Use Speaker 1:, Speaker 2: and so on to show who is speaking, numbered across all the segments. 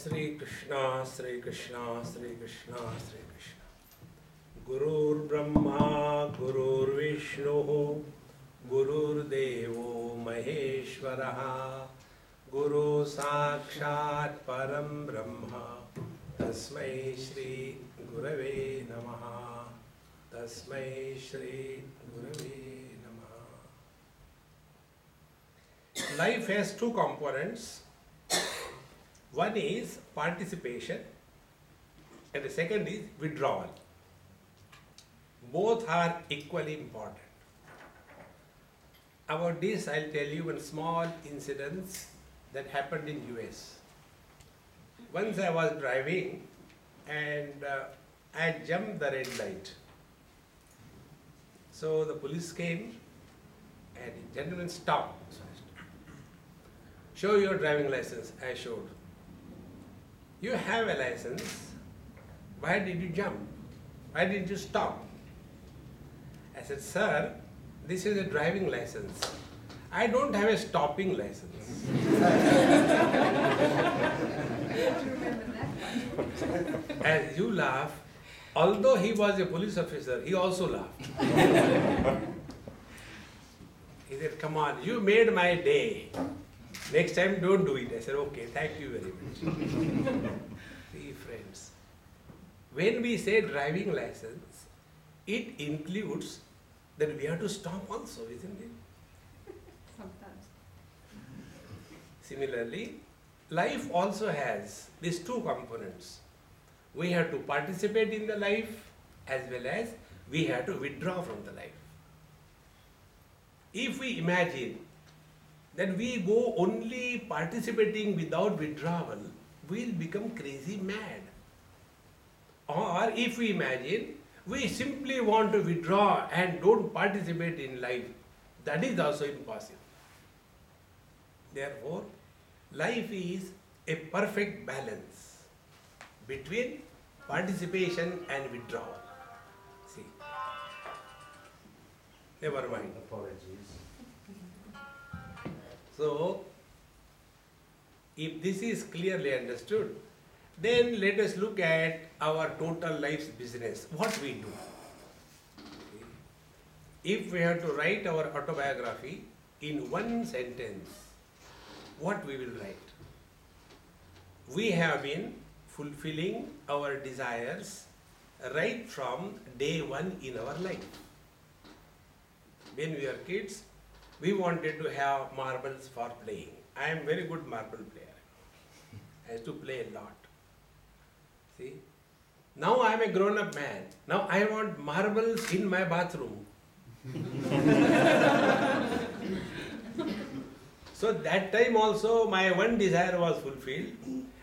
Speaker 1: Sri Krishna, Sri Krishna, Sri Krishna, Sri Krishna. Gurur Brahma, Gurur Vishnu, Gurur Devo Maheshwaraha, Guru Sakshat Param Brahma, Tasmai Shri Gurave Namaha, Tasmai Shri Gurave Namaha. Life has two components. One is participation and the second is withdrawal. Both are equally important. About this, I'll tell you one small incident that happened in US. Once I was driving and I jumped the red light. So the police came and the gentleman stopped. Show your driving license. I showed. You have a license. Why did you jump? Why did you stop? I said, sir, this is a driving license. I don't have a stopping license. As you laugh, although he was a police officer, he also laughed. He said, come on, you made my day. Next time, don't do it. I said, okay, thank you very much. See, friends, when we say driving license, it includes that we have to stop also, isn't it?
Speaker 2: Sometimes.
Speaker 1: Similarly, life also has these two components. We have to participate in the life as well as we have to withdraw from the life. If we imagine that we go only participating without withdrawal, we'll become crazy mad. Or if we imagine we simply want to withdraw and don't participate in life, that is also impossible. Therefore, life is a perfect balance between participation and withdrawal. See, never mind.
Speaker 3: Apologies.
Speaker 1: So, if this is clearly understood, then let us look at our total life's business, what we do. If we have to write our autobiography in one sentence, what we will write? We have been fulfilling our desires right from day one in our life. When we were kids, we wanted to have marbles for playing. I am very good marble player. I used to play a lot. See? Now I am a grown-up man. Now I want marbles in my bathroom. So that time also my one desire was fulfilled,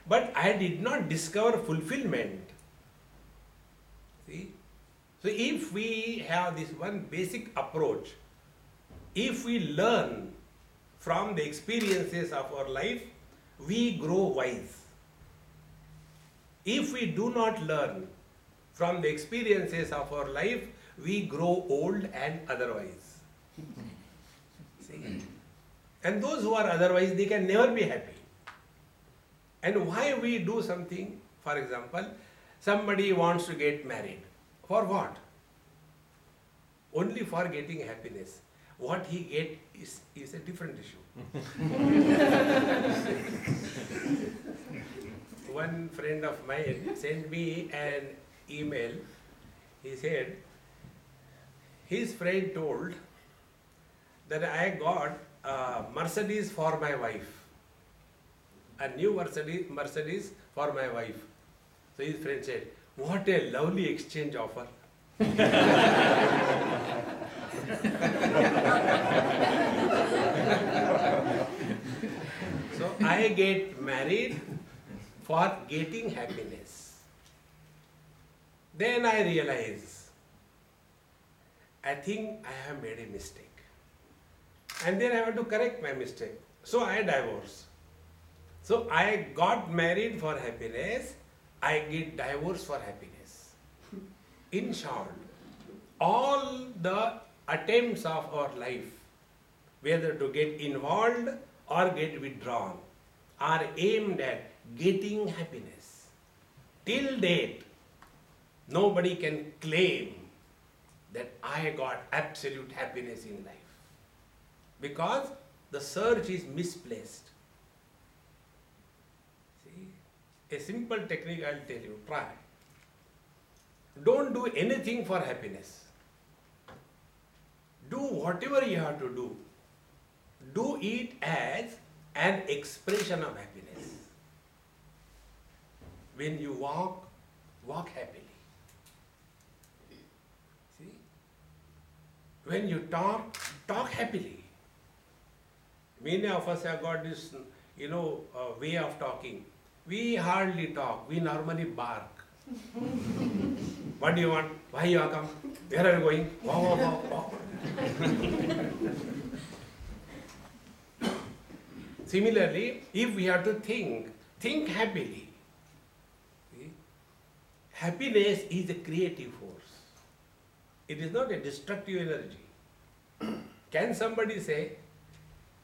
Speaker 1: but I did not discover fulfillment. See? So if we have this one basic approach, if we learn from the experiences of our life, we grow wise. If we do not learn from the experiences of our life, we grow old and otherwise. See? And those who are otherwise, they can never be happy. And why we do something? For example, somebody wants to get married. For what? Only for getting happiness. What he gets is a different issue. One friend of mine sent me an email. He said, his friend told that I got a Mercedes for my wife. A new Mercedes for my wife. So his friend said, what a lovely exchange offer. So I get married for getting happiness. Then I realize, I think I have made a mistake. And then I have to correct my mistake. So I divorce. So I got married for happiness, I get divorced for happiness. In short, all the attempts of our life, whether to get involved or get withdrawn, are aimed at getting happiness. Till date, nobody can claim that I got absolute happiness in life, because the search is misplaced. See, a simple technique I'll tell you, try. Don't do anything for happiness. Do whatever you have to do. Do it as an expression of happiness. When you walk, walk happily. See? When you talk, talk happily. Many of us have got this, way of talking. We hardly talk. We normally bark. What do you want? Why you have come? Where are you going? Wow, wow, wow, wow. Similarly, if we have to think happily. See? Happiness is a creative force. It is not a destructive energy. Can somebody say,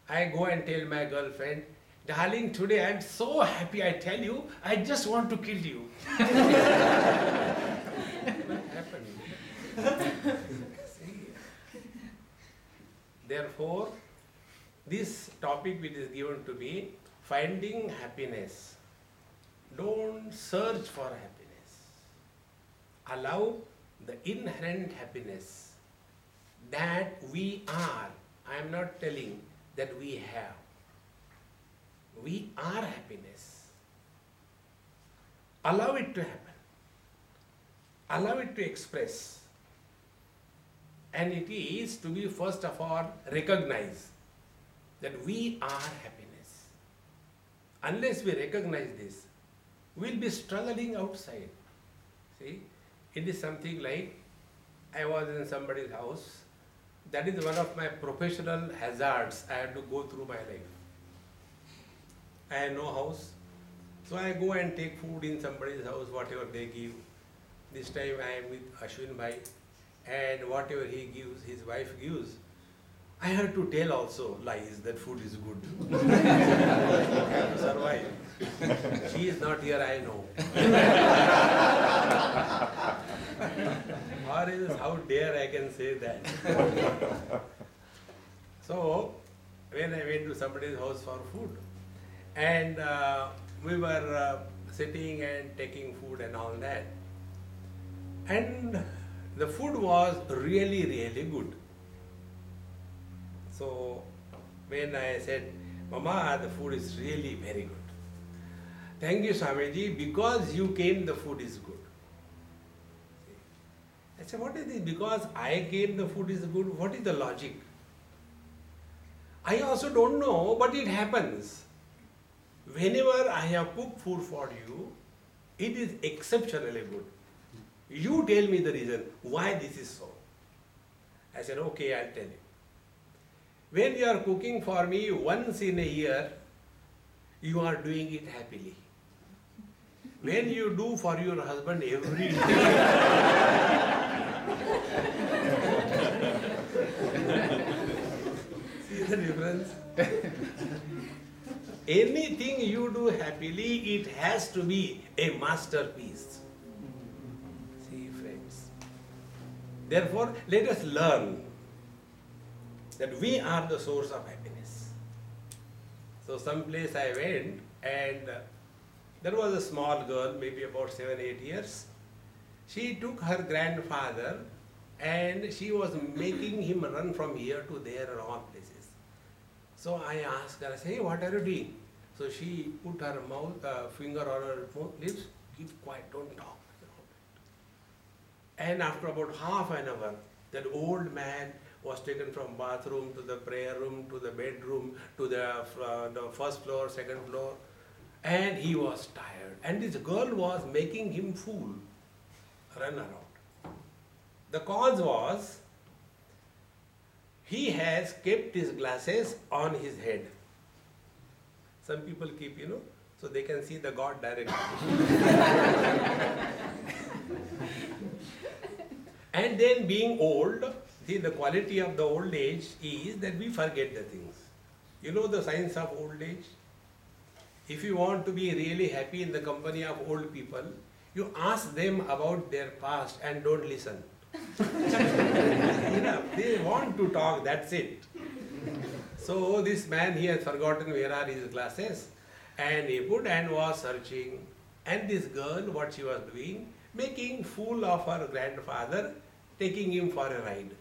Speaker 1: I go and tell my girlfriend, darling, today I am so happy, I tell you, I just want to kill you. What happened? See? Therefore, this topic which is given to me, finding happiness. Don't search for happiness. Allow the inherent happiness that we are. I am not telling that we have. We are happiness. Allow it to happen. Allow it to express. And it is to be first of all recognized that we are happiness. Unless we recognize this, we'll be struggling outside. See, it is something like I was in somebody's house. That is one of my professional hazards I have to go through my life. I have no house, so I go and take food in somebody's house, whatever they give. This time I am with Ashwin Bhai, and whatever he gives, his wife gives, I have to tell also lies that food is good. I have to survive. She is not here, I know. Or else, how dare I can say that? So, when I went to somebody's house for food, and we were sitting and taking food and all that, and the food was really, really good. So, when I said, Mama, the food is really very good. Thank you, Swamiji, because you came, the food is good. I said, what is this? Because I came, the food is good. What is the logic? I also don't know, but it happens. Whenever I have cooked food for you, it is exceptionally good. You tell me the reason why this is so. I said, okay, I'll tell you. When you are cooking for me once in a year, you are doing it happily. When you do for your husband every day, see the difference? Anything you do happily, it has to be a masterpiece. See, friends. Therefore, let us learn that we are the source of happiness. So some place I went, and there was a small girl, maybe about 7-8 years. She took her grandfather and she was making him run from here to there and all places. So I asked her, I said, hey, what are you doing? So she put her finger on her lips, keep quiet, don't talk. And after about half an hour, that old man was taken from bathroom to the prayer room to the bedroom to the first floor, second floor, and he was tired. And this girl was making him fool, run around. The cause was he has kept his glasses on his head. Some people keep, so they can see the God directly. And then being old, see, the quality of the old age is that we forget the things. You know the science of old age? If you want to be really happy in the company of old people, you ask them about their past and don't listen. They want to talk, that's it. So this man, he has forgotten where are his glasses, and he put and was searching. And this girl, what she was doing, making fool of her grandfather, taking him for a ride.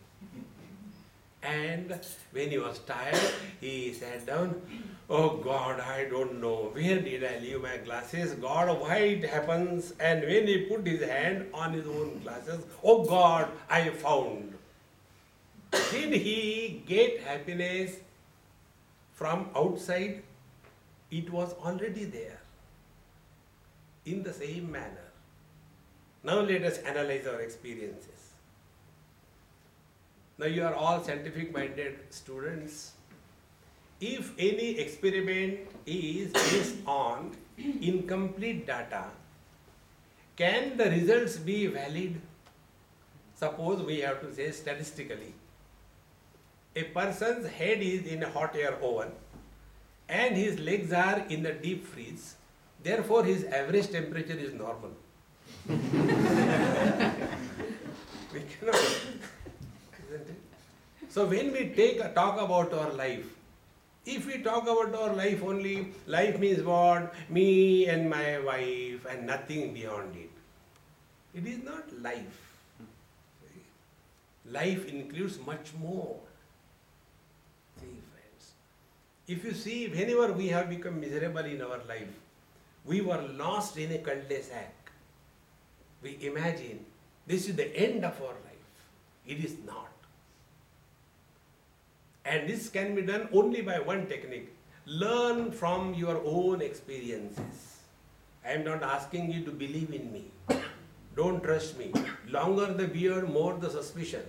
Speaker 1: And when he was tired, he sat down. Oh God, I don't know, where did I leave my glasses? God, why it happens? And when he put his hand on his own glasses, oh God, I found. Did he get happiness from outside? It was already there. In the same manner. Now let us analyze our experiences. Now you are all scientific minded students. If any experiment is based on incomplete data, can the results be valid? Suppose we have to say statistically, a person's head is in a hot air oven and his legs are in the deep freeze, therefore his average temperature is normal. We cannot, isn't it? So when we talk about our life, if we talk about our life only, life means what? Me and my wife and nothing beyond it. It is not life. Life includes much more. See, friends, if you see, whenever we have become miserable in our life, we were lost in a cul-de-sac. We imagine this is the end of our life. It is not. And this can be done only by one technique. Learn from your own experiences. I am not asking you to believe in me. Don't trust me. Longer the beard, more the suspicion.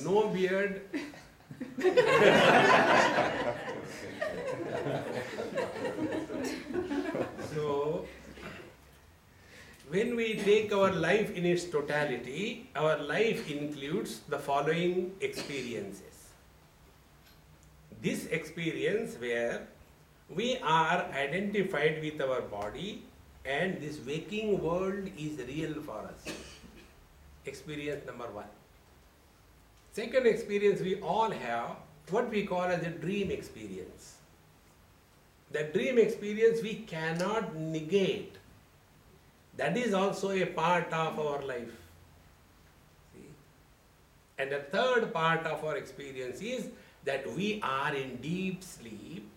Speaker 1: No beard. So, when we take our life in its totality, our life includes the following experiences. This experience where we are identified with our body and this waking world is real for us. Experience number one. Second experience we all have, what we call as a dream experience. The dream experience we cannot negate. That is also a part of our life. See? And the third part of our experience is that we are in deep sleep,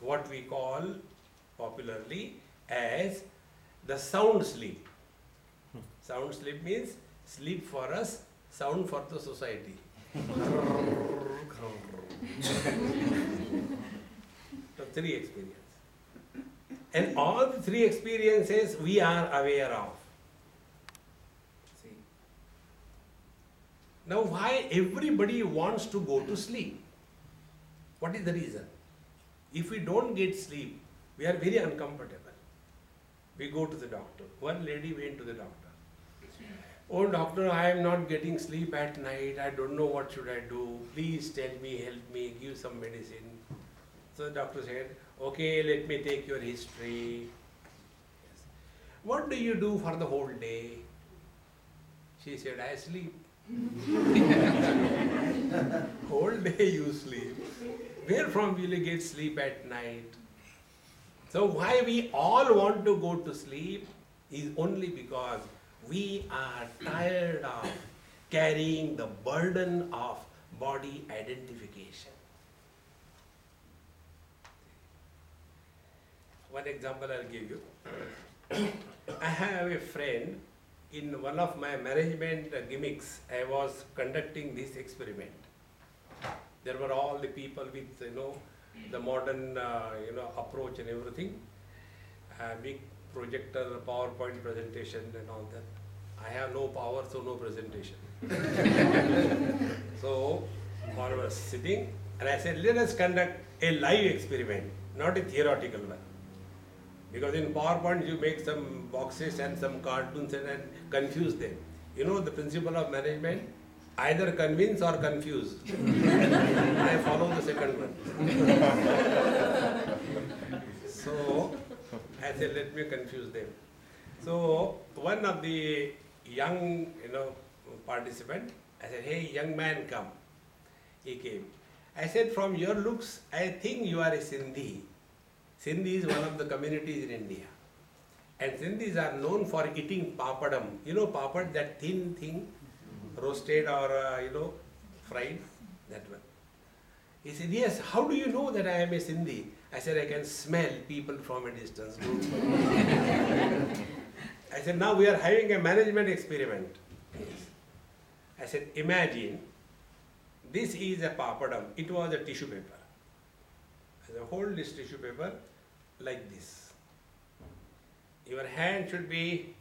Speaker 1: what we call popularly as the sound sleep. Sound sleep means sleep for us, sound for the society. So three experiences. And all the three experiences we are aware of. See. Now why everybody wants to go to sleep? What is the reason? If we don't get sleep, we are very uncomfortable. We go to the doctor. One lady went to the doctor. Oh doctor, I am not getting sleep at night. I don't know what should I do. Please tell me, help me, give some medicine. So the doctor said, okay, let me take your history. Yes. What do you do for the whole day? She said, I sleep. Whole day you sleep. Where from will you get sleep at night? So why we all want to go to sleep is only because we are tired of carrying the burden of body identification. One example I'll give you. I have a friend, in one of my management gimmicks, I was conducting this experiment. There were all the people with, the modern, approach and everything. Big projector, PowerPoint presentation and all that. I have no power, so no presentation. So, I was sitting and I said, let us conduct a live experiment, not a theoretical one. Because in PowerPoint you make some boxes and some cartoons and confuse them. You know the principle of management? Either convince or confuse. I follow the second one. So I said, let me confuse them. So one of the young, participant, I said, hey, young man, come. He came. I said, from your looks, I think you are a Sindhi. Sindhi is one of the communities in India. And Sindhis are known for eating papadam. You know papad, that thin thing, roasted or, fried, that one. He said, yes, how do you know that I am a Sindhi? I said, I can smell people from a distance. I said, now we are having a management experiment. I said, imagine, this is a papadam. It was a tissue paper. I said, hold this tissue paper like this. Your hand should be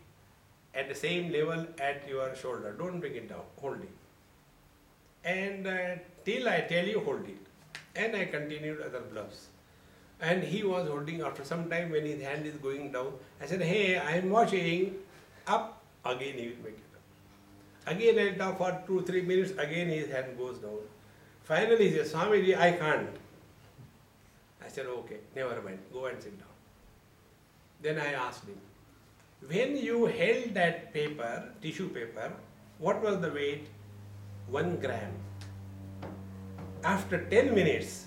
Speaker 1: at the same level at your shoulder. Don't bring it down. Hold it. And till I tell you, hold it. And I continued other gloves. And he was holding, after some time when his hand is going down, I said, hey, I am watching. Up. Again he will make it up. Again I talk for 2-3 minutes. Again his hand goes down. Finally he says, Swami, I can't. I said, okay, never mind. Go and sit down. Then I asked him, when you held that paper, tissue paper, what was the weight? 1 gram. After 10 minutes,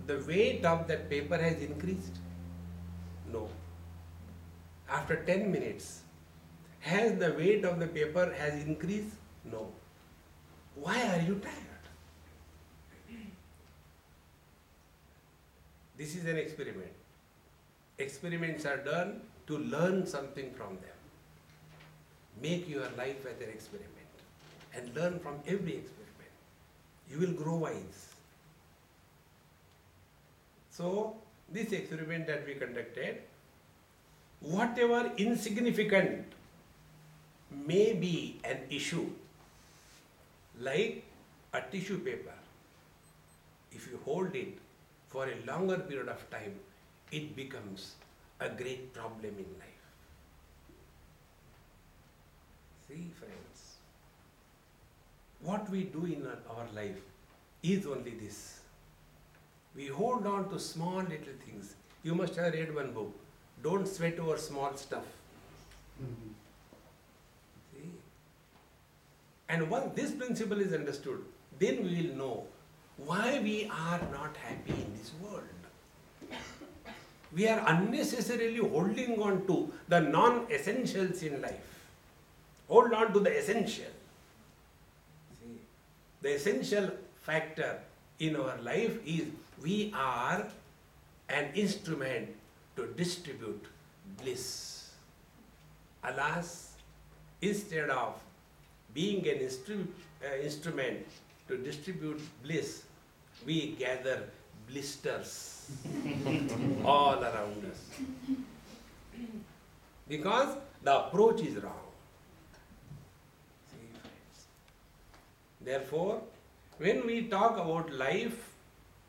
Speaker 1: the weight of that paper has increased? No. After 10 minutes, has the weight of the paper has increased? No. Why are you tired? This is an experiment. Experiments are done to learn something from them. Make your life as an experiment and learn from every experiment. You will grow wise. So, this experiment that we conducted, whatever insignificant may be an issue, like a tissue paper, if you hold it for a longer period of time, it becomes a great problem in life. See, friends, what we do in our life is only this. We hold on to small little things. You must have read one book, Don't Sweat Over Small Stuff. See? And once this principle is understood, then we will know why we are not happy in this world. We are unnecessarily holding on to the non-essentials in life. Hold on to the essential. See, the essential factor in our life is we are an instrument to distribute bliss. Alas, instead of being an instrument to distribute bliss, we gather blisters all around us. Because the approach is wrong. See, friends. Therefore, when we talk about life,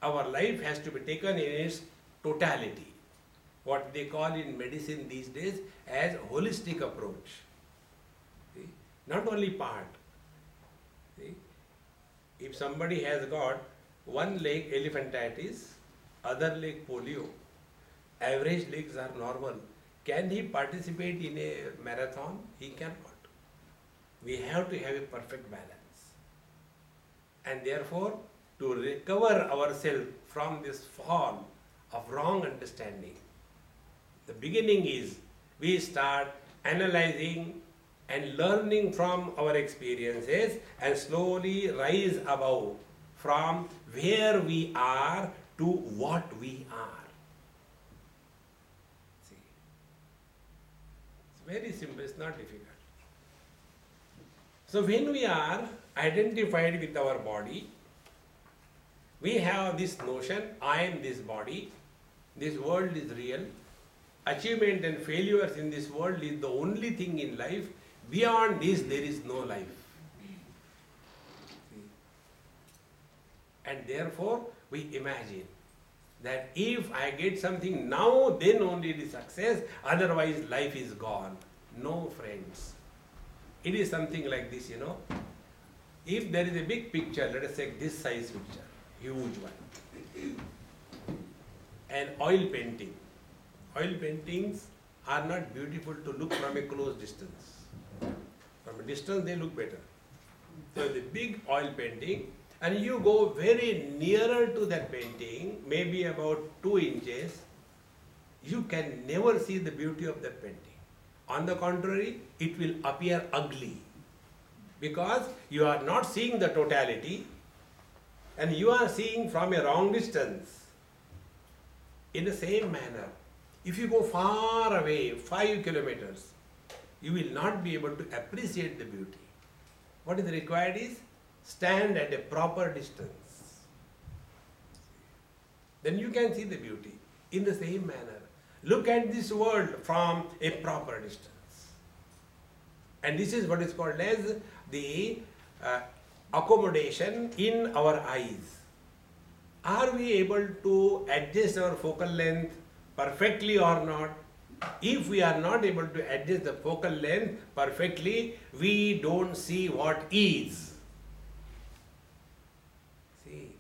Speaker 1: our life has to be taken in its totality. What they call in medicine these days as holistic approach. See? Not only part. See? If somebody has got one leg elephantitis, other leg polio, average legs are normal, can he participate in a marathon? He cannot. We have to have a perfect balance. And therefore, to recover ourselves from this fall of wrong understanding, the beginning is we start analyzing and learning from our experiences and slowly rise above from where we are to what we are. See, it's very simple, it's not difficult. So when we are identified with our body, we have this notion, I am this body, this world is real, achievement and failures in this world is the only thing in life, beyond this there is no life. See? And therefore we imagine that if I get something now, then only it is success, otherwise life is gone. No, friends. It is something like this, If there is a big picture, let us take this size picture, huge one. An oil painting. Oil paintings are not beautiful to look from a close distance. From a distance they look better. So the big oil painting, and you go very nearer to that painting, maybe about 2 inches, you can never see the beauty of that painting. On the contrary, it will appear ugly because you are not seeing the totality and you are seeing from a wrong distance. In the same manner, if you go far away, 5 kilometers, you will not be able to appreciate the beauty. What is required is stand at a proper distance. Then you can see the beauty. In the same manner, look at this world from a proper distance. And this is what is called as the accommodation in our eyes. Are we able to adjust our focal length perfectly or not? If we are not able to adjust the focal length perfectly, we don't see what is. See,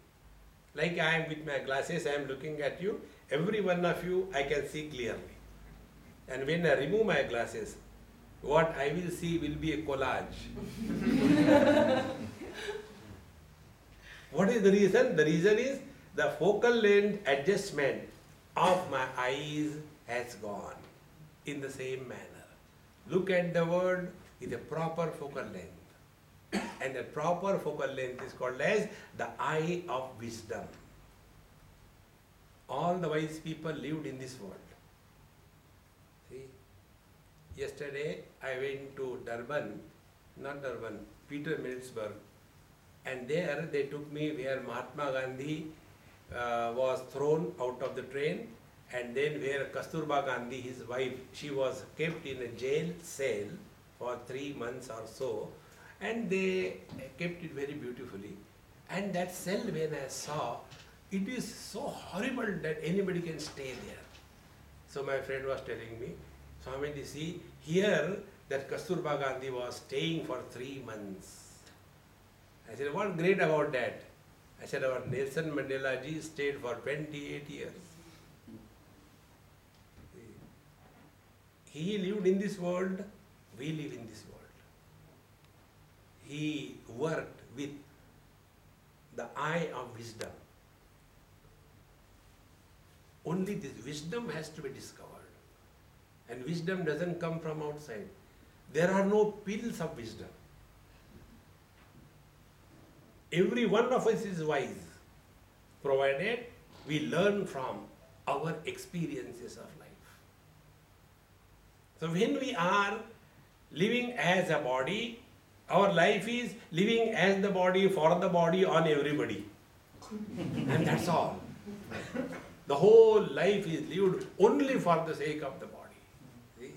Speaker 1: like I am with my glasses, I am looking at you, every one of you I can see clearly. And when I remove my glasses, what I will see will be a collage. What is the reason? The reason is the focal length adjustment of my eyes has gone. In the same manner, look at the world with a proper focal length. And the proper focal length is called as the eye of wisdom. All the wise people lived in this world. See, yesterday I went to Peter Milsberg, and there they took me where Mahatma Gandhi was thrown out of the train, and then where Kasturba Gandhi, his wife, she was kept in a jail cell for 3 months or so, and they kept it very beautifully. And that cell, when I saw, it is so horrible that anybody can stay there. So my friend was telling me, Swami, see, here that Kasturba Gandhi was staying for 3 months. I said, what great about that? I said, our Nelson Mandela ji stayed for 28 years. He lived in this world, we live in this world. He worked with the eye of wisdom. Only this wisdom has to be discovered. And wisdom doesn't come from outside. There are no pills of wisdom. Every one of us is wise, provided we learn from our experiences of life. So when we are living as a body, our life is living as the body, for the body, on everybody. And that's all. The whole life is lived only for the sake of the body. See?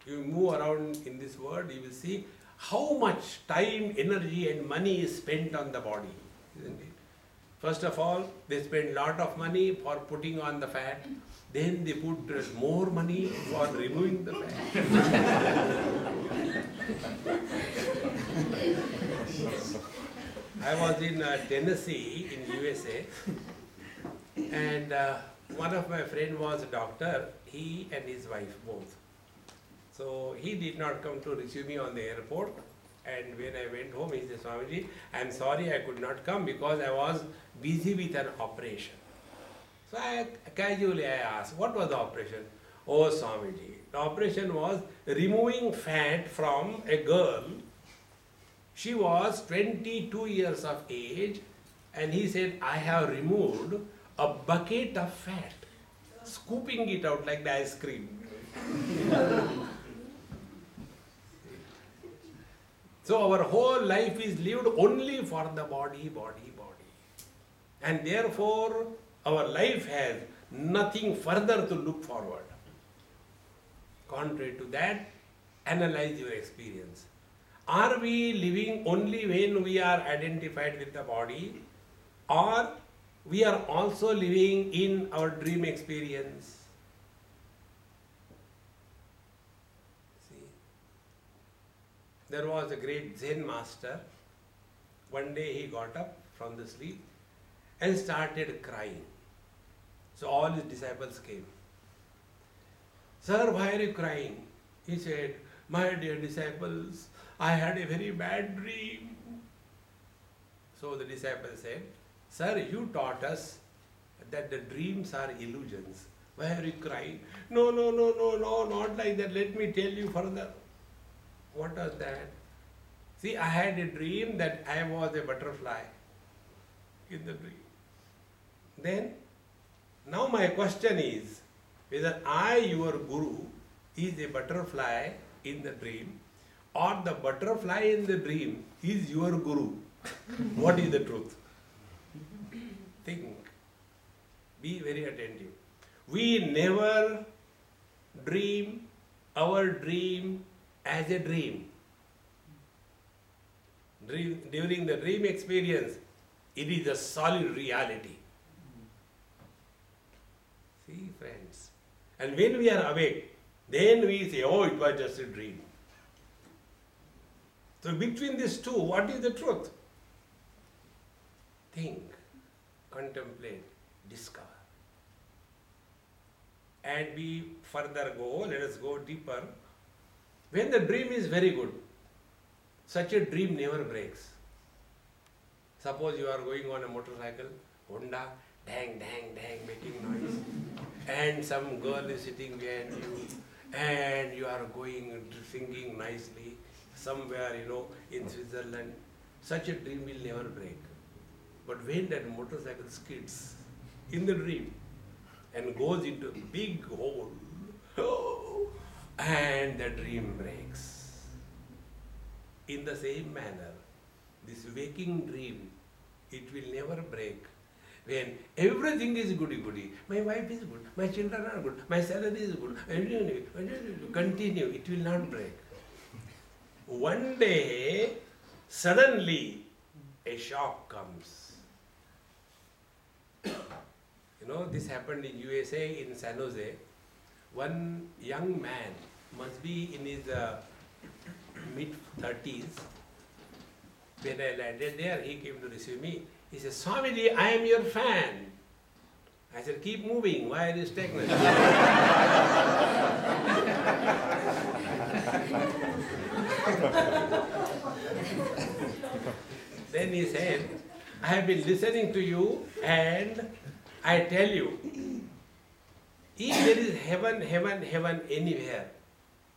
Speaker 1: You move around in this world, you will see how much time, energy and money is spent on the body, isn't it? First of all, they spend lot of money for putting on the fat. Then they put more money for removing the fat. I was in Tennessee in USA, and one of my friend was a doctor, he and his wife both. So he did not come to receive me on the airport, and when I went home, he said, Swamiji, I am sorry I could not come because I was busy with an operation. So I asked, what was the operation? Oh Swamiji, the operation was removing fat from a girl. She was 22 years of age, and he said, I have removed a bucket of fat, scooping it out like the ice cream. So our whole life is lived only for the body. And therefore, our life has nothing further to look forward. Contrary to that, analyze your experience. Are we living only when we are identified with the body, or we are also living in our dream experience? See, there was a great Zen master. One day he got up from the sleep and started crying. So all his disciples came. Sir, why are you crying? He said, my dear disciples, I had a very bad dream. So the disciple said, sir, you taught us that the dreams are illusions. Why are you crying? No, not like that. Let me tell you further. What was that? See, I had a dream that I was a butterfly in the dream. Then, now my question is, whether I, your guru, is a butterfly in the dream, or the butterfly in the dream is your guru. What is the truth? Think. Be very attentive. We never dream our dream as a dream. During the dream experience, it is a solid reality. See, friends. And when we are awake, then we say, oh, it was just a dream. So between these two, what is the truth? Think, contemplate, discover. And we further go, let us go deeper. When the dream is very good, such a dream never breaks. Suppose you are going on a motorcycle, Honda, dang, dang, dang, making noise, and some girl is sitting behind you, and you are going, singing nicely, somewhere, in Switzerland. Such a dream will never break. But when that motorcycle skids in the dream and goes into a big hole, and the dream breaks. In the same manner, this waking dream, it will never break. When everything is goody-goody, my wife is good, my children are good, my salary is good, continue, it will not break. One day, suddenly, a shock comes. This happened in USA, in San Jose. One young man, must be in his mid-30s. When I landed there, he came to receive me. He said, Swamiji, I am your fan. I said, keep moving, why are you stagnant? Then he said, I have been listening to you and I tell you, if there is heaven anywhere,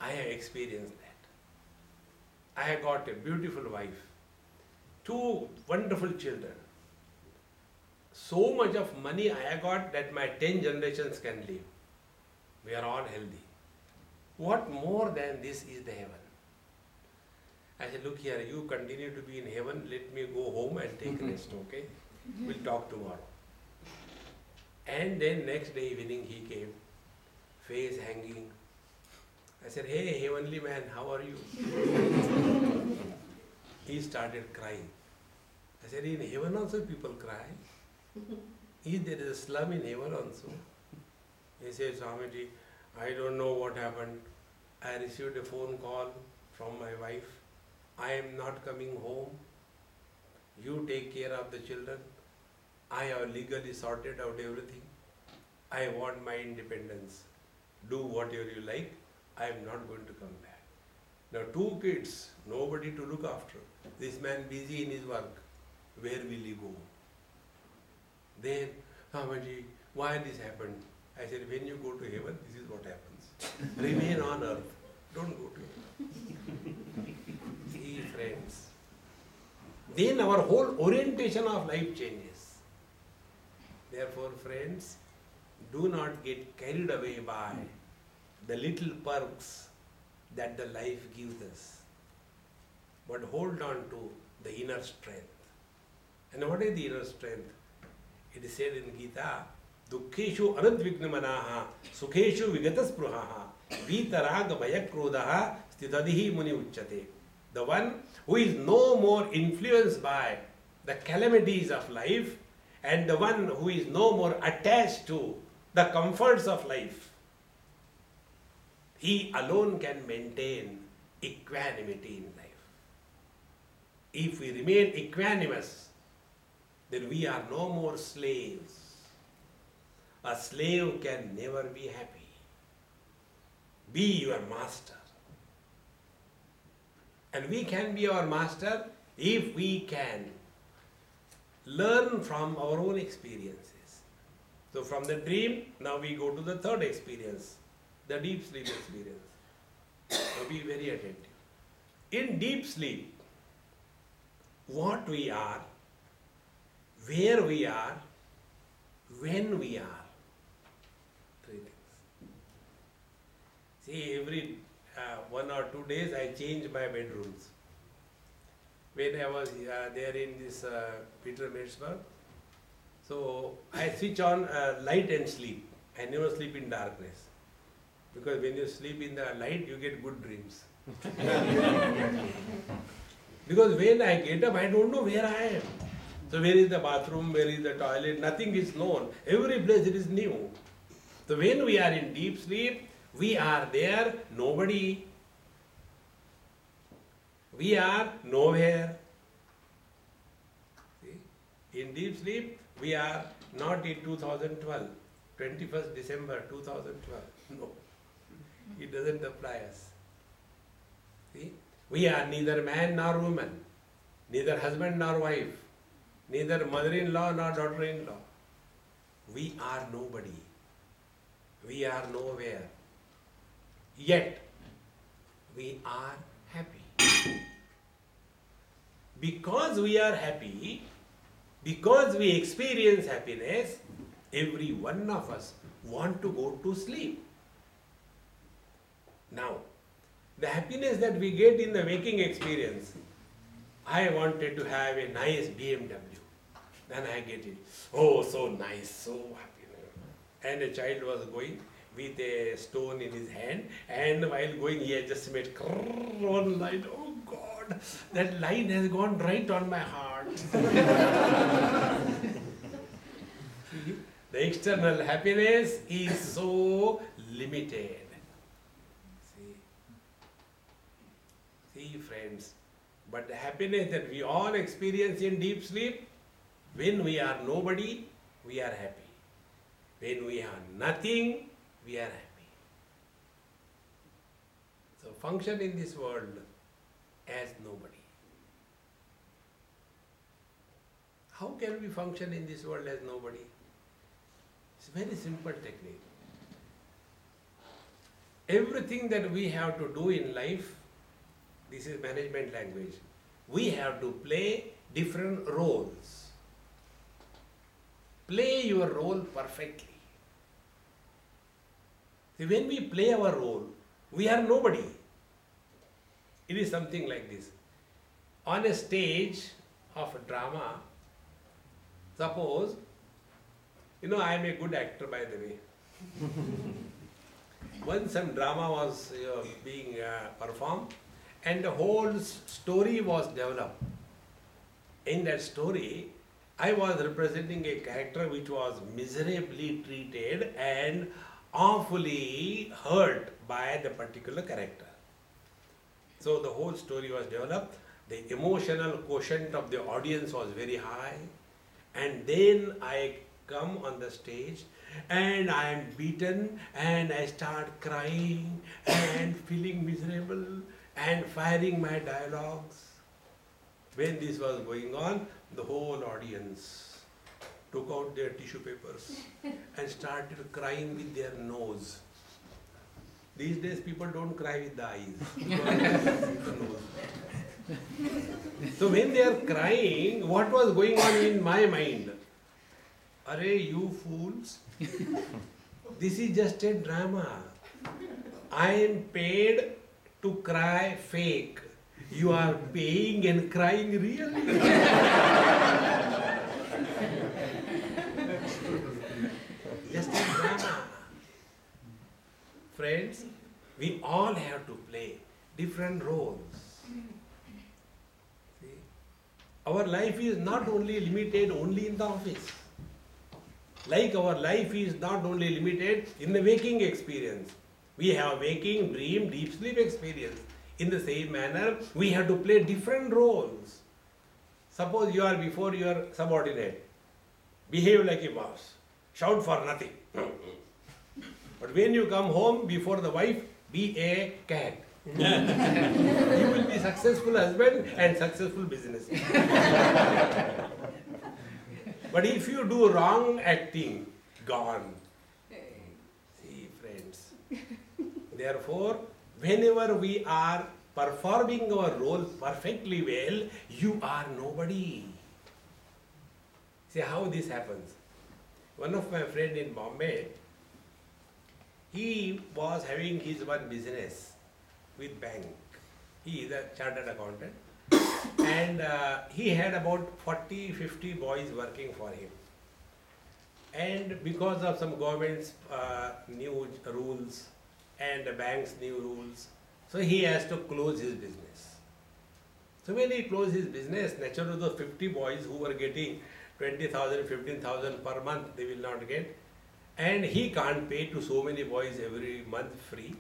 Speaker 1: I have experienced that. I have got a beautiful wife, 2 wonderful children. So much of money I have got that my 10 generations can live. We are all healthy. What more than this is the heaven? I said, look here, you continue to be in heaven, let me go home and take rest, okay? We'll talk tomorrow. And then next day evening he came, face hanging. I said, hey, heavenly man, how are you? He started crying. I said, in heaven also people cry. If there is a slum in heaven also. He said, Swamiji, I don't know what happened. I received a phone call from my wife. I am not coming home. You take care of the children. I have legally sorted out everything. I want my independence. Do whatever you like. I am not going to come back. Now 2 kids, nobody to look after. This man busy in his work. Where will he go? Then, Swamiji, why this happened? I said, when you go to heaven, this is what happens. Remain on earth. Don't go to heaven. See, friends. Then our whole orientation of life changes. Therefore, friends, do not get carried away by the little perks that the life gives us. But hold on to the inner strength. And what is the inner strength? It is said in Gita, Dukkheshu anudvignamanaha, Sukheshu vigatasprahaha, Vitaraga bayakrodaha, Stitadihi muni uchchate. The one who is no more influenced by the calamities of life and the one who is no more attached to the comforts of life. He alone can maintain equanimity in life. If we remain equanimous, then we are no more slaves. A slave can never be happy. Be your master. And we can be our master if we can learn from our own experiences. So from the dream, now we go to the third experience, the deep sleep experience. Now be very attentive. In deep sleep, what we are, where we are, when we are. Three things. See, every 1 or 2 days I change my bedrooms. When I was there in this Peter Metzberg, so I switch on light and sleep. I never sleep in darkness. Because when you sleep in the light, you get good dreams. Because when I get up, I don't know where I am. So where is the bathroom, where is the toilet, nothing is known. Every place it is new. So when we are in deep sleep, we are there, nobody. We are nowhere. See? In deep sleep, we are not in 2012, 21st December 2012. No, it doesn't apply us. See? We are neither man nor woman, neither husband nor wife, neither mother-in-law nor daughter-in-law. We are nobody. We are nowhere. Yet, we are happy. Because we are happy, because we experience happiness, every one of us want to go to sleep. Now, the happiness that we get in the waking experience, I wanted to have a nice BMW. Then I get it. Oh, so nice, so happy. And a child was going with a stone in his hand, and while going he had just made one line. Oh God, that line has gone right on my heart. See, the external happiness is so limited. See friends, but the happiness that we all experience in deep sleep, when we are nobody, we are happy. When we are nothing, we are happy. So function in this world as nobody. How can we function in this world as nobody? It's a very simple technique. Everything that we have to do in life, this is management language, we have to play different roles. Play your role perfectly. See, when we play our role, we are nobody. It is something like this. On a stage of a drama, suppose, I am a good actor, by the way. Once some drama was being performed, and the whole story was developed. In that story, I was representing a character which was miserably treated and awfully hurt by the particular character. So the whole story was developed. The emotional quotient of the audience was very high. And then I come on the stage and I am beaten and I start crying and feeling miserable and firing my dialogues. When this was going on, the whole audience took out their tissue papers and started crying with their nose. These days people don't cry with the eyes, with the nose. So when they are crying, what was going on in my mind? Arey, you fools, this is just a drama. I am paid to cry fake. You are paying and crying really. Just a drama. Friends, we all have to play different roles. See? Our life is not only limited only in the office. Like our life is not only limited in the waking experience. We have waking, dream, deep sleep experience. In the same manner, we have to play different roles. Suppose you are before your subordinate. Behave like a boss. Shout for nothing. But when you come home before the wife, be a cat. You will be successful husband and successful business. But if you do wrong acting, gone. See, friends. Therefore, whenever we are performing our role perfectly well, you are nobody. See how this happens. One of my friends in Bombay, he was having his one business with bank. He is a chartered accountant. And he had about 40-50 boys working for him. And because of some government's new rules and the bank's new rules, so he has to close his business. So when he closed his business, naturally those 50 boys who were getting 20,000, 15,000 per month, they will not get. And he can't pay to so many boys every month free.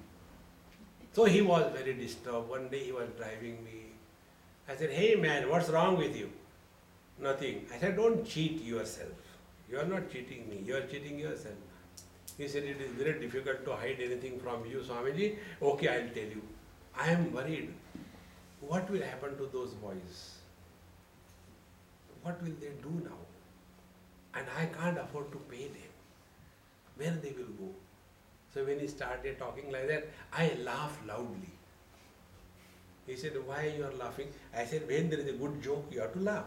Speaker 1: So he was very disturbed. One day he was driving me. I said, hey man, what's wrong with you? Nothing. I said, don't cheat yourself. You are not cheating me, you are cheating yourself. He said, it is very difficult to hide anything from you, Swamiji. Okay, I'll tell you. I am worried. What will happen to those boys? What will they do now? And I can't afford to pay them. Where they will go? So when he started talking like that, I laughed loudly. He said, why you are laughing? I said, when there is a good joke, you have to laugh.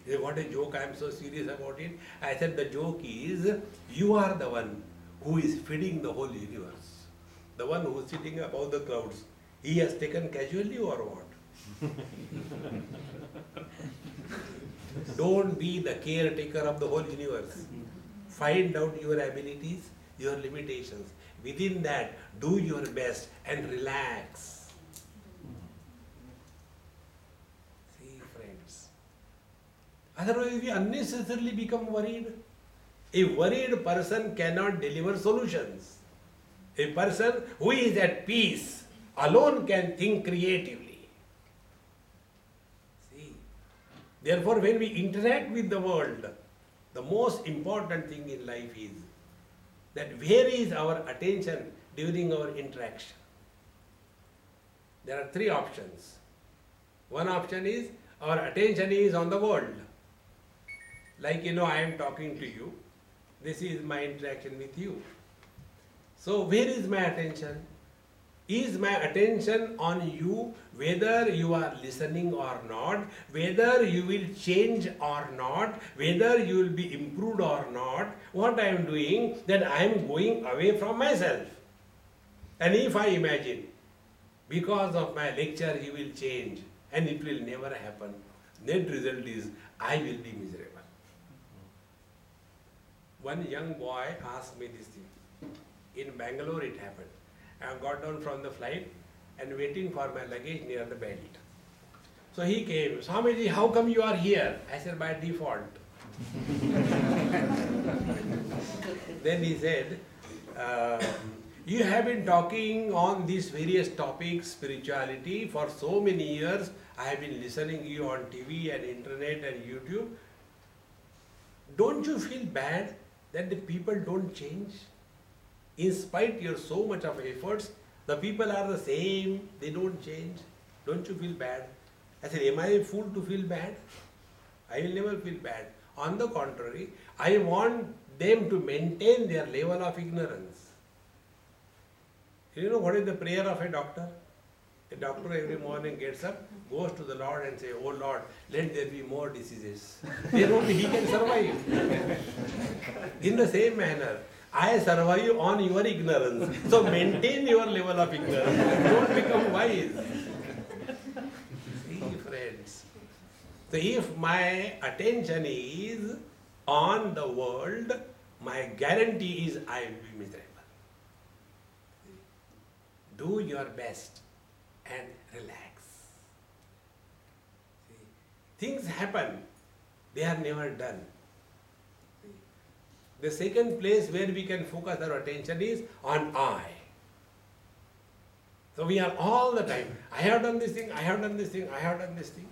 Speaker 1: He said, what a joke, I am so serious about it. I said, the joke is, you are the one who is feeding the whole universe. The one who is sitting above the clouds. He has taken casually or what? Don't be the caretaker of the whole universe. Find out your abilities, your limitations. Within that, do your best and relax. See, friends. Otherwise, we unnecessarily become worried. A worried person cannot deliver solutions. A person who is at peace alone can think creatively. See, therefore, when we interact with the world, the most important thing in life is that where is our attention during our interaction? There are three options. One option is our attention is on the world. Like, I am talking to you. This is my interaction with you. So where is my attention? Is my attention on you, whether you are listening or not, whether you will change or not, whether you will be improved or not? What I am doing, that I am going away from myself. And if I imagine, because of my lecture you will change, and it will never happen, net result is, I will be miserable. One young boy asked me this thing. In Bangalore it happened. I got down from the flight and waiting for my luggage near the belt. So he came, Swamiji, how come you are here? I said, by default. Then he said, you have been talking on these various topics, spirituality, for so many years. I have been listening to you on TV and internet and YouTube. Don't you feel bad that the people don't change? In spite of your so much of efforts, the people are the same, they don't change. Don't you feel bad? I said, am I a fool to feel bad? I will never feel bad. On the contrary, I want them to maintain their level of ignorance. You know what is the prayer of a doctor? A doctor every morning gets up, goes to the Lord and says, oh Lord, let there be more diseases. Then only he can survive. In the same manner, I survive on your ignorance. So maintain your level of ignorance. Don't become wise. See, friends. So if my attention is on the world, my guarantee is I will be miserable. Do your best and relax. See, things happen, they are never done. The second place where we can focus our attention is on I. So we are all the time, I have done this thing, I have done this thing, I have done this thing.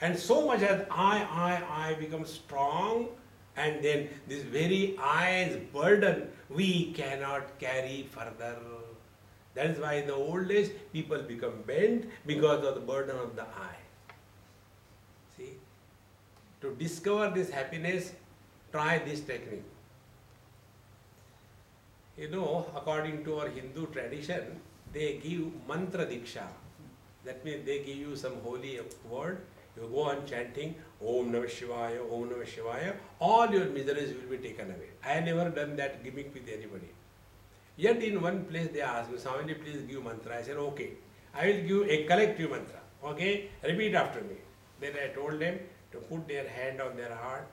Speaker 1: And so much as I becomes strong, and then this very I's burden we cannot carry further. That is why in the old days people become bent because of the burden of the I. See? To discover this happiness, try this technique. You know, according to our Hindu tradition, they give mantra diksha. That means they give you some holy word. You go on chanting Om Namah Shivaya, Om Namah Shivaya. All your miseries will be taken away. I have never done that gimmick with anybody. Yet in one place they asked me, Swami, please give mantra. I said, okay. I will give a collective mantra. Okay? Repeat after me. Then I told them to put their hand on their heart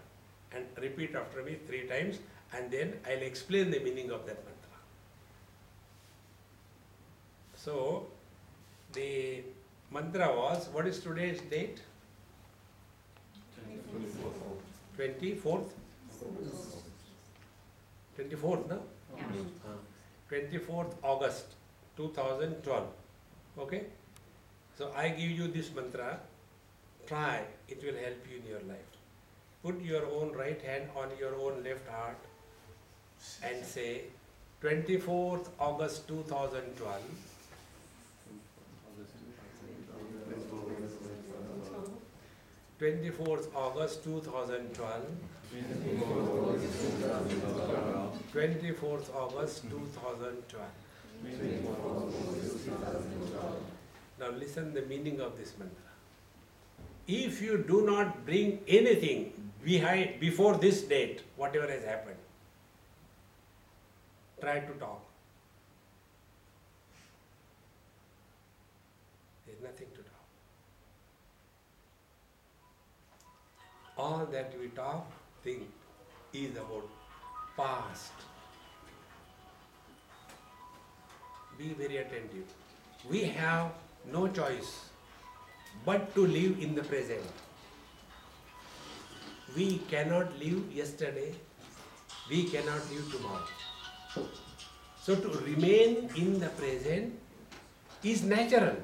Speaker 1: and repeat after me 3 times, and then I'll explain the meaning of that mantra. So, the mantra was, what is today's date? 24th? 24th, no?
Speaker 2: Yeah.
Speaker 1: 24th August 2012. Okay? So I give you this mantra. Try, it will help you in your life. Put your own right hand on your own left heart and say 24th August 2012. 24th August 2012. 24th August 2012. Now listen the meaning of this mantra. If you do not bring anything behind before this date, whatever has happened, try to talk. There is nothing to talk. All that we talk, think, is about past. Be very attentive. We have no choice but to live in the present. We cannot live yesterday. We cannot live tomorrow. So to remain in the present is natural.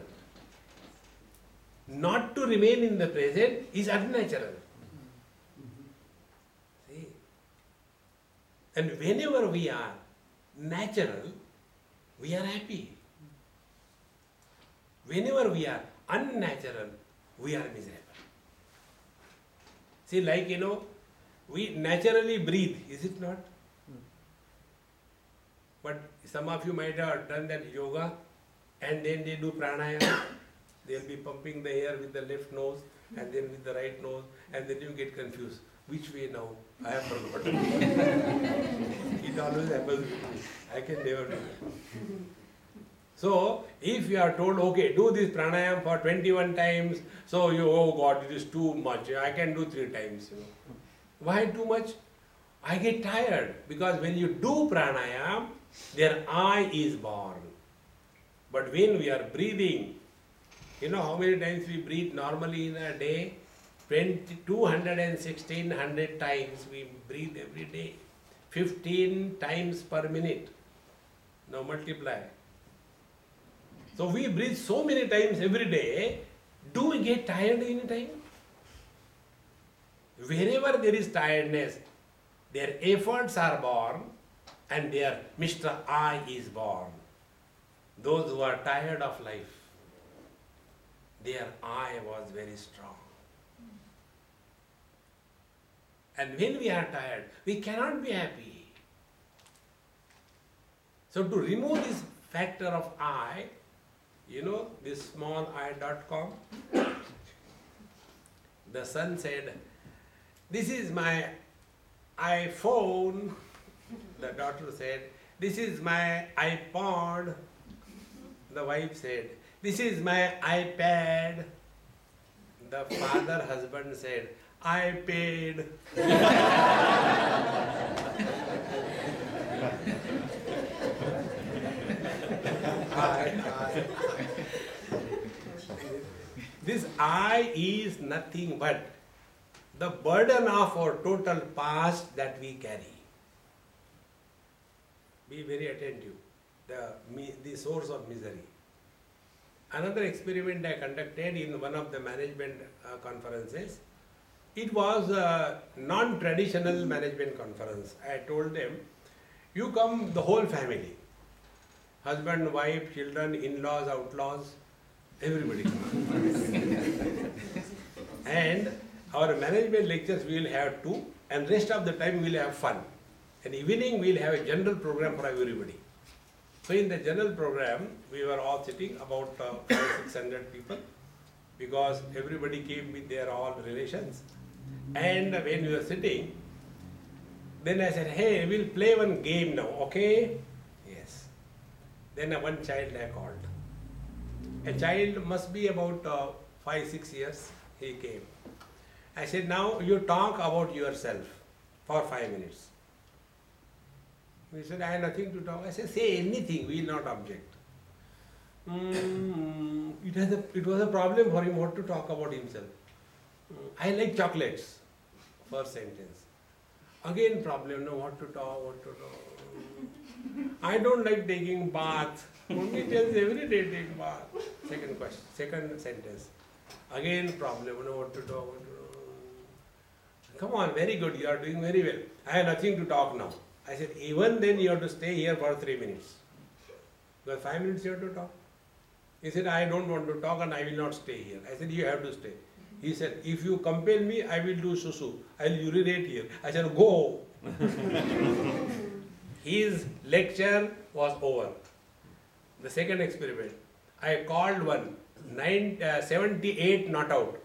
Speaker 1: Not to remain in the present is unnatural. See? And whenever we are natural, we are happy. Whenever we are unnatural, we are miserable. See, like, we naturally breathe, is it not? But some of you might have done that yoga, and then they do pranayama. They'll be pumping the air with the left nose and then with the right nose, and then you get confused. Which way now? I have forgotten. It always happens with me. I can never do it. So, if you are told, okay, do this pranayama for 21 times, so you, oh God, it is too much. I can do 3 times. Why too much? I get tired, because when you do pranayama, their I is born. But when we are breathing, you know how many times we breathe normally in a day? 216 times we breathe every day. 15 times per minute. Now multiply. So we breathe so many times every day. Do we get tired any time? Wherever there is tiredness, their efforts are born and their Mr. I is born. Those who are tired of life, their I was very strong. And when we are tired, we cannot be happy. So to remove this factor of I, this small I.com, the son said, this is my iPhone. The daughter said, this is my iPod. The wife said, this is my iPad. The father husband said, I paid. This I is nothing but the burden of our total past that we carry. Be very attentive. The source of misery. Another experiment I conducted in one of the management conferences. It was a non-traditional management conference. I told them, you come the whole family, husband, wife, children, in-laws, outlaws, everybody come. And our management lectures we will have 2, and rest of the time we will have fun. And evening we will have a general program for everybody. So in the general program, we were all sitting about 600 people, because everybody came with their all relations. And when we were sitting, then I said, hey, we'll play one game now, okay? Yes. Then one child I called. A child must be about 5-6 years, he came. I said, now you talk about yourself for 5 minutes. He said, I have nothing to talk. I said, say anything, we will not object. It was a problem for him what to talk about himself. I like chocolates, first sentence. Again problem, no, what to talk. I don't like taking bath. Mommy tells every day take bath. Second sentence. Again problem, no, what to talk. Come on, very good, you are doing very well. I have nothing to talk now. I said, even then you have to stay here for 3 minutes. Because 5 minutes you have to talk. He said, I don't want to talk and I will not stay here. I said, you have to stay. He said, if you compel me, I will do susu. I will urinate here. I said, go. His lecture was over. The second experiment, I called one, 78 not out.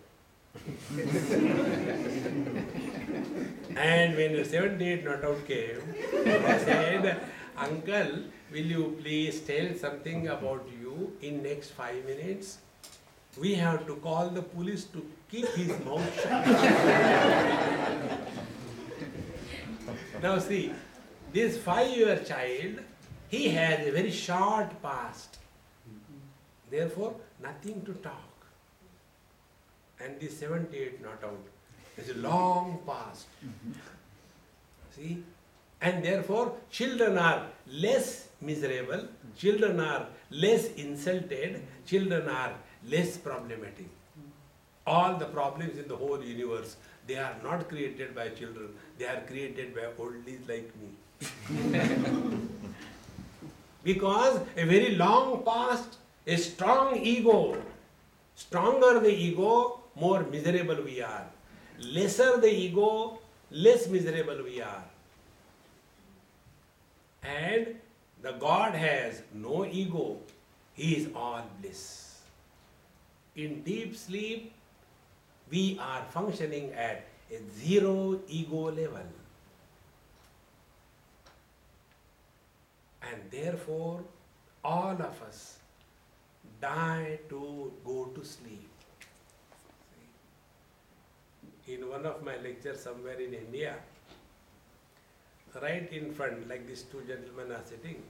Speaker 1: And when the 78 not out came, I said, uncle, will you please tell something about you in next 5 minutes? We have to call the police to keep his mouth shut. Now see, this 5-year child, he has a very short past. Therefore, nothing to talk. And this 78 not out is a long past. See? And therefore, children are less miserable, children are less insulted, children are less problematic. All the problems in the whole universe, they are not created by children, they are created by oldies like me. Because a very long past, a strong ego, stronger the ego, more miserable we are. Lesser the ego, less miserable we are. And the God has no ego, He is all bliss. In deep sleep, we are functioning at a zero ego level. And therefore, all of us die to go to sleep. In one of my lectures somewhere in India, right in front, like these 2 gentlemen are sitting,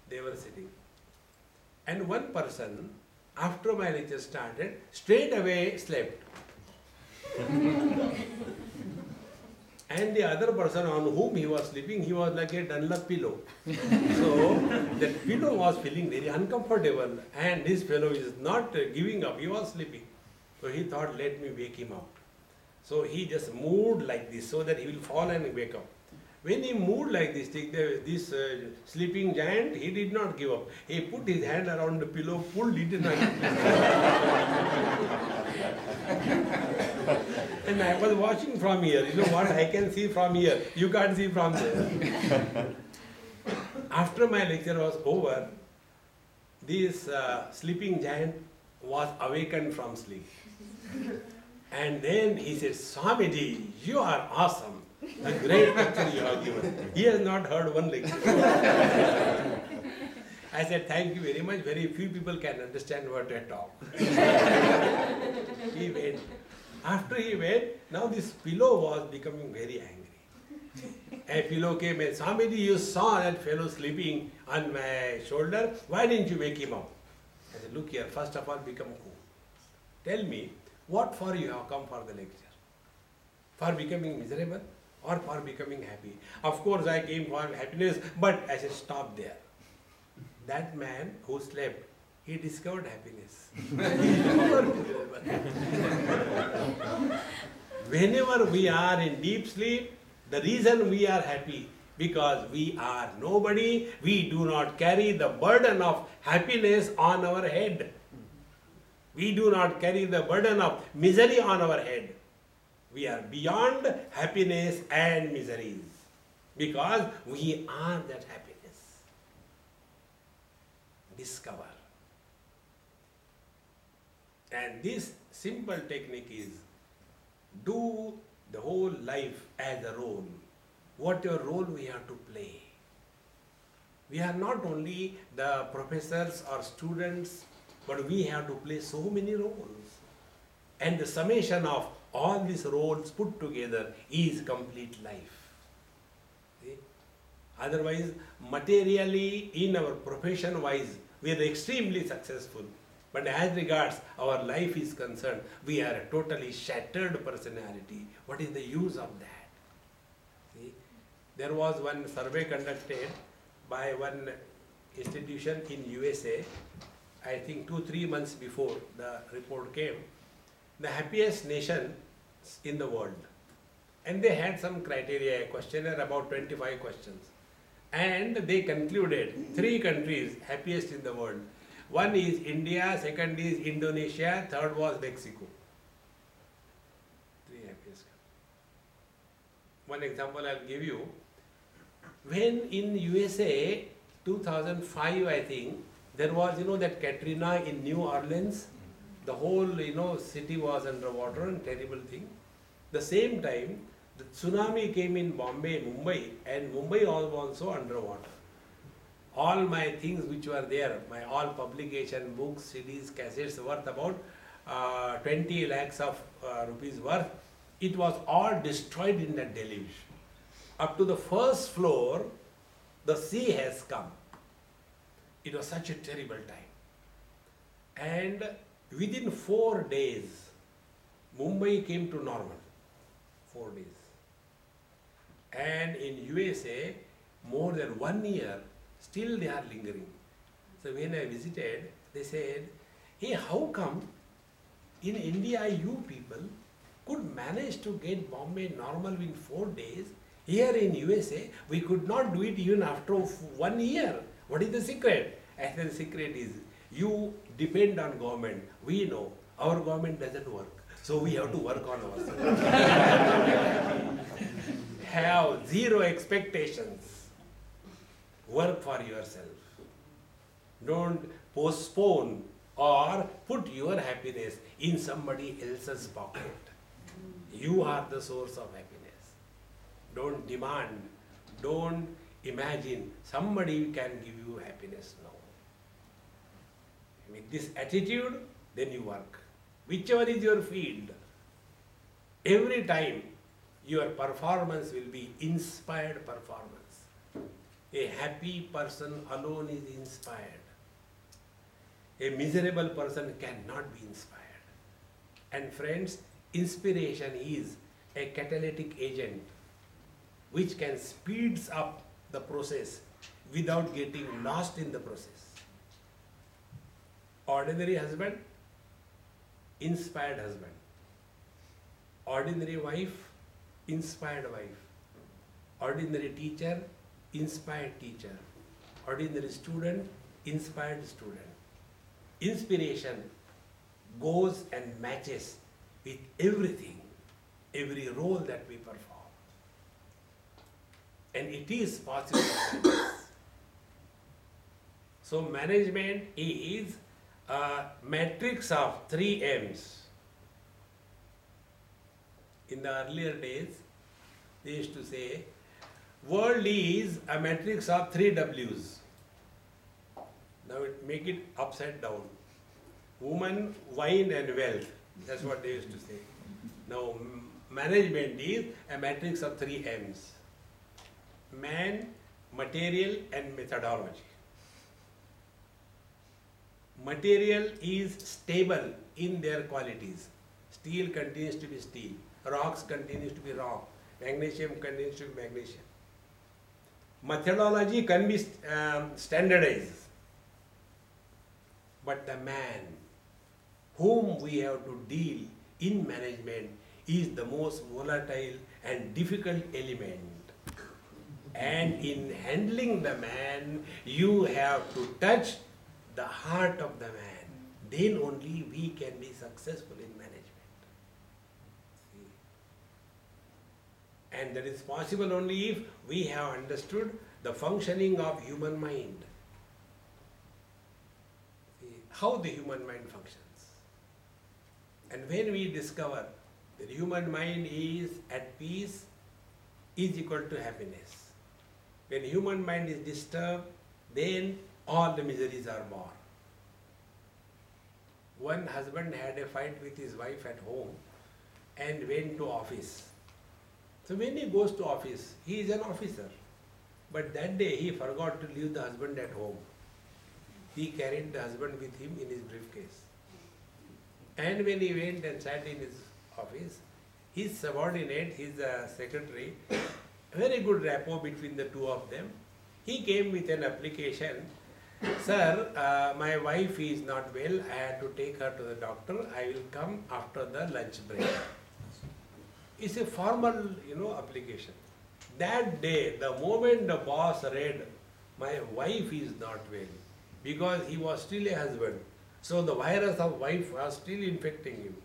Speaker 1: they were sitting. And one person, after my lecture started, straight away slept. And the other person on whom he was sleeping, he was like a Dunlop pillow. So that pillow was feeling very uncomfortable, and this fellow is not giving up, he was sleeping. So he thought, let me wake him up. So he just moved like this so that he will fall and wake up. When he moved like this, this sleeping giant, he did not give up. He put his hand around the pillow, pulled it in. And I was watching from here. You know what I can see from here? You can't see from there. After my lecture was over, this sleeping giant was awakened from sleep. And then he said, Swamiji, you are awesome. A great lecture you have given. He has not heard one lecture. I said, thank you very much. Very few people can understand what I talk. He went. After he went, now this pillow was becoming very angry. A pillow came and, Swamiji, you saw that fellow sleeping on my shoulder. Why didn't you wake him up? I said, look here, first of all, become cool. Tell me, what for you have come for the lecture? For becoming miserable or for becoming happy? Of course, I came for happiness, but I said, stop there. That man who slept he discovered happiness. Whenever we are in deep sleep, the reason we are happy, because we are nobody, we do not carry the burden of happiness on our head. We do not carry the burden of misery on our head. We are beyond happiness and miseries because we are that happiness. Discover. And this simple technique is do the whole life as a role. What your role we have to play. We are not only the professors or students, but we have to play so many roles. And the summation of all these roles put together is complete life. See? Otherwise, materially, in our profession wise, we are extremely successful. But as regards our life is concerned, we are a totally shattered personality. What is the use of that? See? There was one survey conducted by one institution in USA, I think 2-3 months before the report came, the happiest nation in the world. And they had some criteria, a questionnaire, about 25 questions. And they concluded 3 countries happiest in the world. One is India, second is Indonesia, third was Mexico. 3 happiest. One example I'll give you. When in USA, 2005 I think, there was, that Katrina in New Orleans, the whole, city was underwater and terrible thing. The same time, the tsunami came in Bombay, Mumbai, and Mumbai was also underwater. All my things which were there, my all publication, books, CDs, cassettes worth about 20 lakhs of rupees worth, it was all destroyed in that deluge. Up to the first floor, the sea has come. It was such a terrible time. And within 4 days, Mumbai came to normal. 4 days. And in USA, more than 1 year, still they are lingering. So when I visited, they said, hey, how come in India you people could manage to get Bombay normal in 4 days? Here in USA, we could not do it even after 1 year. What is the secret? I said the secret is you depend on government. We know our government doesn't work. So we have to work on ourselves. Have zero expectations. Work for yourself. Don't postpone or put your happiness in somebody else's pocket. You are the source of happiness. Don't demand, don't imagine somebody can give you happiness. No. With this attitude, then you work. Whichever is your field, every time your performance will be inspired performance. A happy person alone is inspired. A miserable person cannot be inspired. And friends, inspiration is a catalytic agent which can speeds up the process without getting lost in the process. Ordinary husband, inspired husband. Ordinary wife, inspired wife. Ordinary teacher, inspired teacher. Ordinary student, inspired student. Inspiration goes and matches with everything, every role that we perform. And it is possible. So management is a matrix of 3 M's. In the earlier days, they used to say, world is a matrix of 3 W's. Now make it upside down. Woman, wine and wealth. That's what they used to say. Now management is a matrix of 3 M's. Man, material and methodology. Material is stable in their qualities. Steel continues to be steel. Rocks continues to be rock. Magnesium continues to be magnesium. Methodology can be standardized. But the man whom we have to deal in management is the most volatile and difficult element. And in handling the man, you have to touch the heart of the man. Then only we can be successful in management. See? And that is possible only if we have understood the functioning of human mind. See, how the human mind functions. And when we discover that human mind is at peace, is equal to happiness. When human mind is disturbed, then all the miseries are born. One husband had a fight with his wife at home and went to office. So when he goes to office, he is an officer. But that day he forgot to leave the husband at home. He carried the husband with him in his briefcase. And when he went and sat in his office, his subordinate, his secretary, very good rapport between the two of them. He came with an application. Sir, my wife is not well. I had to take her to the doctor. I will come after the lunch break. It's a formal, application. That day, the moment the boss read, my wife is not well, because he was still a husband. So the virus of wife was still infecting him.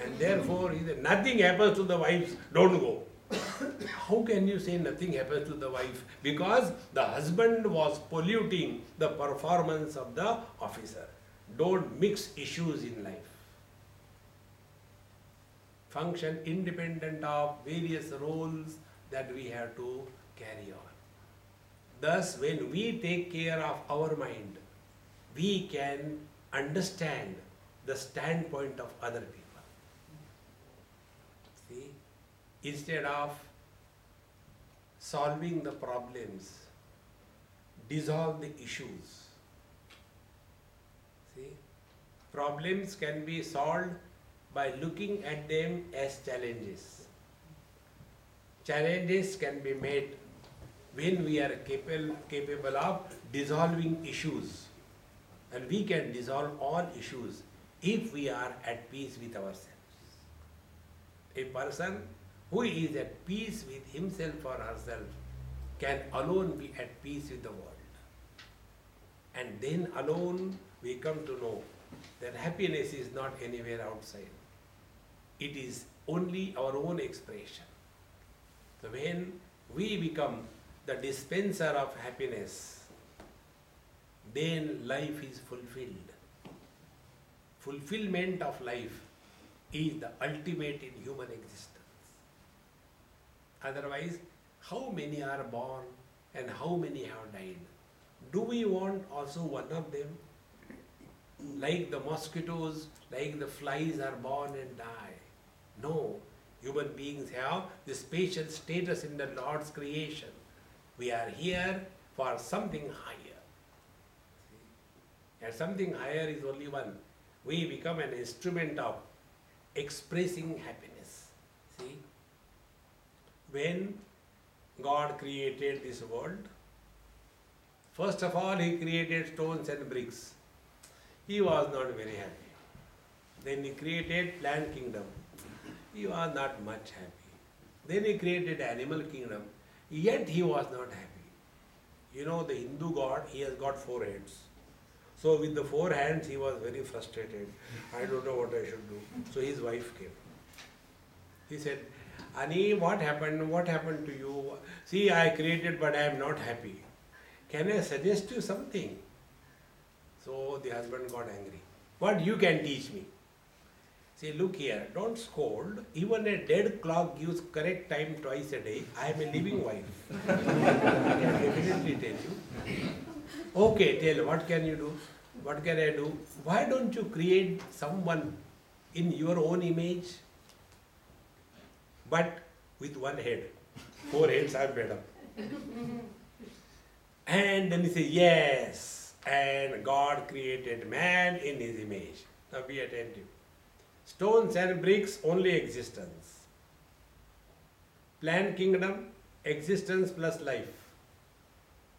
Speaker 1: And therefore, he said, nothing happens to the wives, don't go. How can you say nothing happens to the wife? Because the husband was polluting the performance of the officer. Don't mix issues in life. Function independent of various roles that we have to carry on. Thus, when we take care of our mind, we can understand the standpoint of other people. See? Instead of solving the problems, dissolve the issues. See? Problems can be solved by looking at them as challenges. Challenges can be made when we are capable of dissolving issues. And we can dissolve all issues if we are at peace with ourselves. A person who is at peace with himself or herself can alone be at peace with the world. And then alone we come to know that happiness is not anywhere outside. It is only our own expression. So when we become the dispenser of happiness, then life is fulfilled. Fulfillment of life is the ultimate in human existence. Otherwise, how many are born and how many have died? Do we want also one of them? Like the mosquitoes, like the flies are born and die. No, human beings have this special status in the Lord's creation. We are here for something higher. And something higher is only one. We become an instrument of expressing happiness. See? When God created this world, first of all He created stones and bricks. He was not very happy. Then He created plant kingdom. He was not much happy. Then He created animal kingdom. Yet He was not happy. You know, the Hindu God, he has got 4 heads. So with the 4 hands, he was very frustrated. I don't know what I should do. So his wife came. He said, Ani, what happened? What happened to you? See, I created, but I am not happy. Can I suggest you something? So the husband got angry. What you can teach me? Say, look here, don't scold. Even a dead clock gives correct time twice a day. I am a living wife. I can definitely tell you. Okay, tell, what can you do? What can I do? Why don't you create someone in your own image, but with 1 head? 4 heads are better. And then he says, yes, and God created man in his image. Now be attentive. Stones and bricks, only existence. Plant kingdom, existence plus life.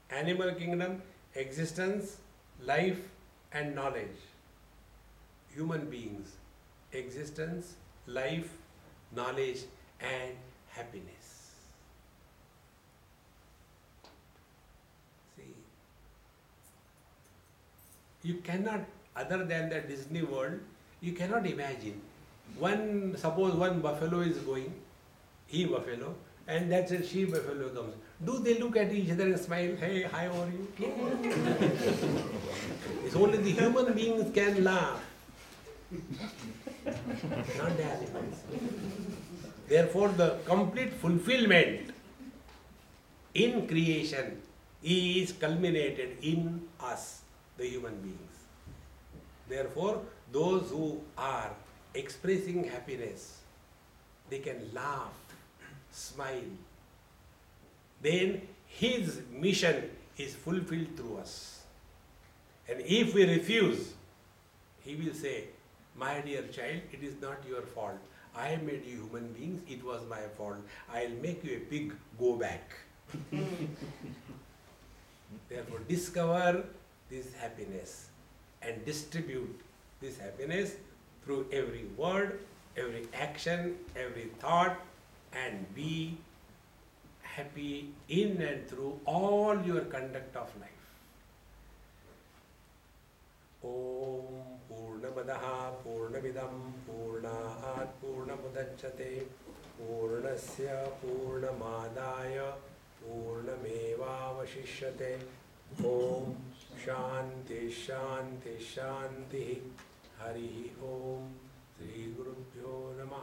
Speaker 1: Animal kingdom, existence, life and knowledge. human beings, existence, life, knowledge and happiness. See, you cannot, other than the Disney world, you cannot imagine. Suppose one buffalo is going, he buffalo, and that's a she buffalo comes. Do they look at each other and smile? Hey, hi, how are you? It's only the human beings can laugh, not the animals. Therefore, the complete fulfillment in creation is culminated in us, the human beings. Therefore, those who are expressing happiness, they can laugh, smile. Then his mission is fulfilled through us. And if we refuse, he will say, my dear child, it is not your fault. I made you human beings, it was my fault. I'll make you a pig, go back. Therefore, discover this happiness and distribute this happiness through every word, every action, every thought, and be happy in and through all your conduct of life. Om Purnamadaha Purnamidam Purnaat Purnamudachyate Purnasya Purnamadaya Purnamevavashishyate. Om Shanti Shanti Shanti. Hari Om. Sri Gurubhyo Namaha.